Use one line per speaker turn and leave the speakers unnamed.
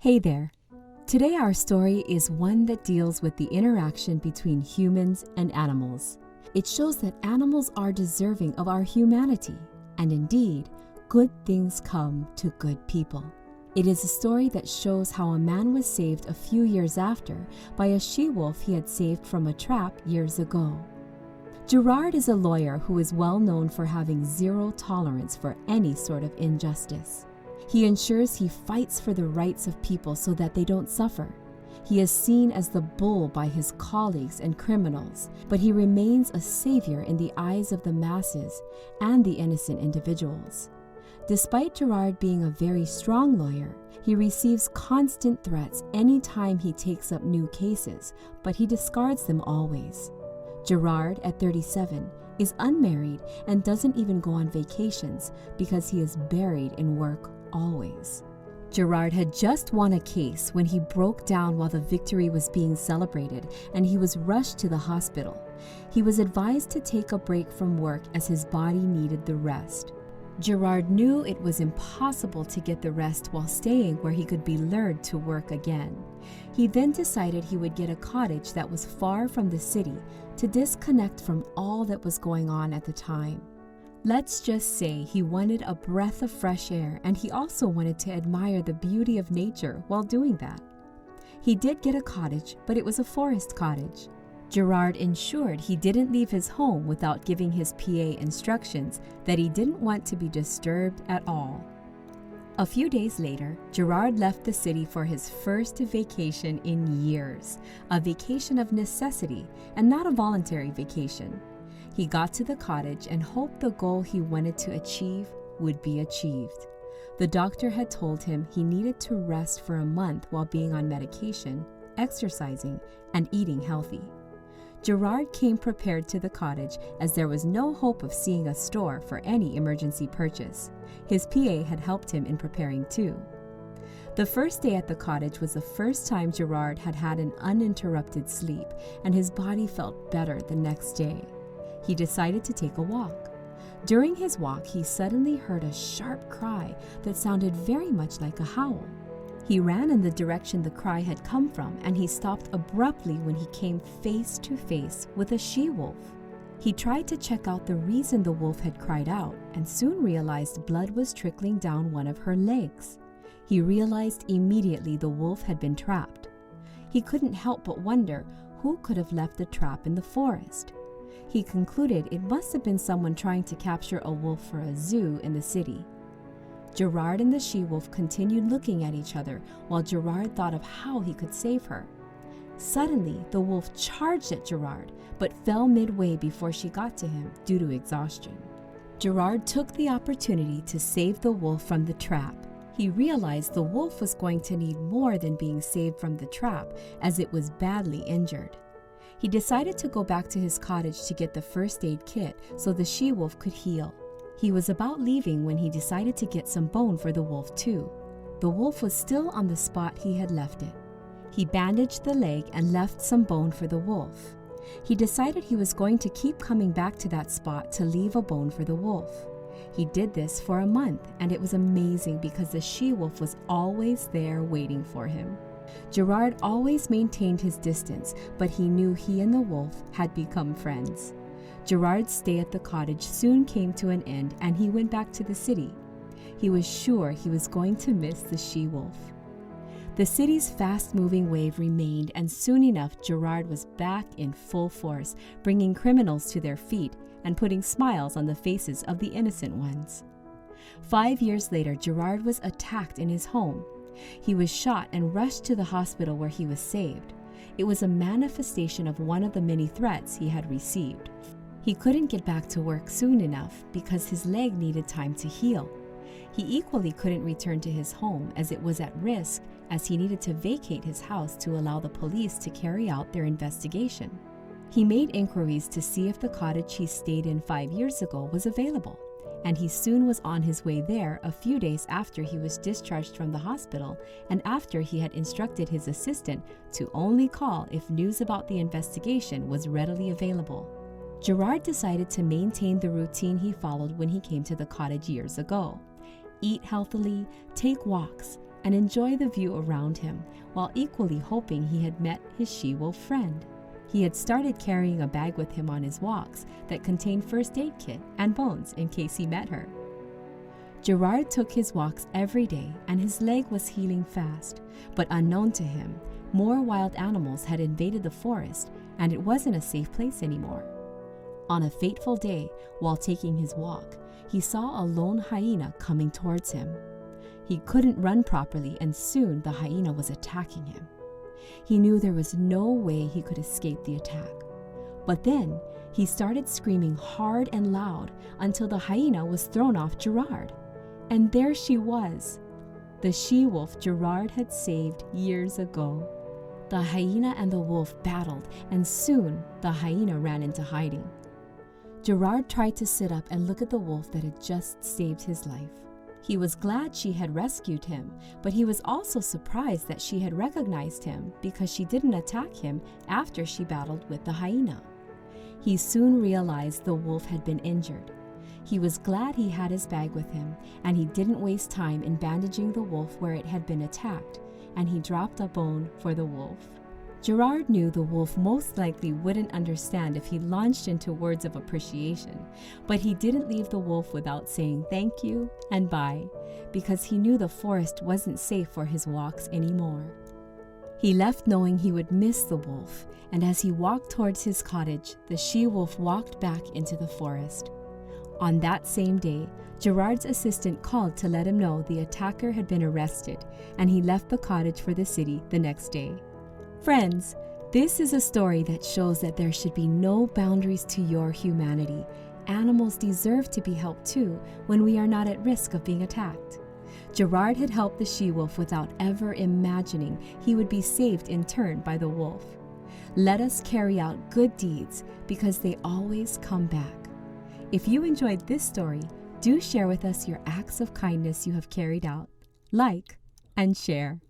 Hey there. Today our story is one that deals with the interaction between humans and animals. It shows that animals are deserving of our humanity, and indeed, good things come to good people. It is a story that shows how a man was saved a few years after by a she-wolf he had saved from a trap years ago. Gerard is a lawyer who is well known for having zero tolerance for any sort of injustice. He ensures he fights for the rights of people so that they don't suffer. He is seen as the bull by his colleagues and criminals, but he remains a savior in the eyes of the masses and the innocent individuals. Despite Gerard being a very strong lawyer, he receives constant threats anytime he takes up new cases, but he discards them always. Gerard, at 37, is unmarried and doesn't even go on vacations because he is buried in work always. Gerard had just won a case when he broke down while the victory was being celebrated, and he was rushed to the hospital. He was advised to take a break from work as his body needed the rest. Gerard knew it was impossible to get the rest while staying where he could be lured to work again. He then decided he would get a cottage that was far from the city to disconnect from all that was going on at the time. Let's just say he wanted a breath of fresh air, and he also wanted to admire the beauty of nature while doing that. He did get a cottage, but it was a forest cottage. Gerard ensured he didn't leave his home without giving his PA instructions that he didn't want to be disturbed at all. A few days later, Gerard left the city for his first vacation in years, a vacation of necessity and not a voluntary vacation. He got to the cottage and hoped the goal he wanted to achieve would be achieved. The doctor had told him he needed to rest for a month while being on medication, exercising, and eating healthy. Gerard came prepared to the cottage as there was no hope of seeing a store for any emergency purchase. His PA had helped him in preparing too. The first day at the cottage was the first time Gerard had had an uninterrupted sleep, and his body felt better the next day. He decided to take a walk. During his walk, he suddenly heard a sharp cry that sounded very much like a howl. He ran in the direction the cry had come from, and he stopped abruptly when he came face to face with a she-wolf. He tried to check out the reason the wolf had cried out, and soon realized blood was trickling down one of her legs. He realized immediately the wolf had been trapped. He couldn't help but wonder who could have left the trap in the forest. He concluded it must have been someone trying to capture a wolf for a zoo in the city. Gerard and the she-wolf continued looking at each other while Gerard thought of how he could save her. Suddenly, the wolf charged at Gerard, but fell midway before she got to him due to exhaustion. Gerard took the opportunity to save the wolf from the trap. He realized the wolf was going to need more than being saved from the trap, as it was badly injured. He decided to go back to his cottage to get the first aid kit so the she-wolf could heal. He was about leaving when he decided to get some bone for the wolf too. The wolf was still on the spot he had left it. He bandaged the leg and left some bone for the wolf. He decided he was going to keep coming back to that spot to leave a bone for the wolf. He did this for a month, and it was amazing because the she-wolf was always there waiting for him. Gerard always maintained his distance, but he knew he and the wolf had become friends. Gerard's stay at the cottage soon came to an end, and he went back to the city. He was sure he was going to miss the she-wolf. The city's fast-moving wave remained, and soon enough Gerard was back in full force, bringing criminals to their feet and putting smiles on the faces of the innocent ones. 5 years later, Gerard was attacked in his home. He was shot and rushed to the hospital where he was saved. It was a manifestation of one of the many threats he had received. He couldn't get back to work soon enough because his leg needed time to heal. He equally couldn't return to his home as it was at risk, as he needed to vacate his house to allow the police to carry out their investigation. He made inquiries to see if the cottage he stayed in 5 years ago was available, and he soon was on his way there a few days after he was discharged from the hospital and after he had instructed his assistant to only call if news about the investigation was readily available. Gerard decided to maintain the routine he followed when he came to the cottage years ago. eat healthily, take walks, and enjoy the view around him, while equally hoping he had met his she-wolf friend. He had started carrying a bag with him on his walks that contained first aid kit and bones in case he met her. Gerard took his walks every day and his leg was healing fast, but unknown to him, more wild animals had invaded the forest and it wasn't a safe place anymore. On a fateful day, while taking his walk, he saw a lone hyena coming towards him. He couldn't run properly and soon the hyena was attacking him. He knew there was no way he could escape the attack. But then he started screaming hard and loud until the hyena was thrown off Gerard. And there she was, the she-wolf Gerard had saved years ago. The hyena and the wolf battled, and soon the hyena ran into hiding. Gerard tried to sit up and look at the wolf that had just saved his life. He was glad she had rescued him, but he was also surprised that she had recognized him because she didn't attack him after she battled with the hyena. He soon realized the wolf had been injured. He was glad he had his bag with him, and he didn't waste time in bandaging the wolf where it had been attacked, and he dropped a bone for the wolf. Gerard knew the wolf most likely wouldn't understand if he launched into words of appreciation, but he didn't leave the wolf without saying thank you and bye, because he knew the forest wasn't safe for his walks anymore. He left knowing he would miss the wolf, and as he walked towards his cottage, the she-wolf walked back into the forest. On that same day, Gerard's assistant called to let him know the attacker had been arrested, and he left the cottage for the city the next day. Friends, this is a story that shows that there should be no boundaries to your humanity. Animals deserve to be helped too when we are not at risk of being attacked. Gerard had helped the she-wolf without ever imagining he would be saved in turn by the wolf. Let us carry out good deeds because they always come back. If you enjoyed this story, do share with us your acts of kindness you have carried out. Like and share.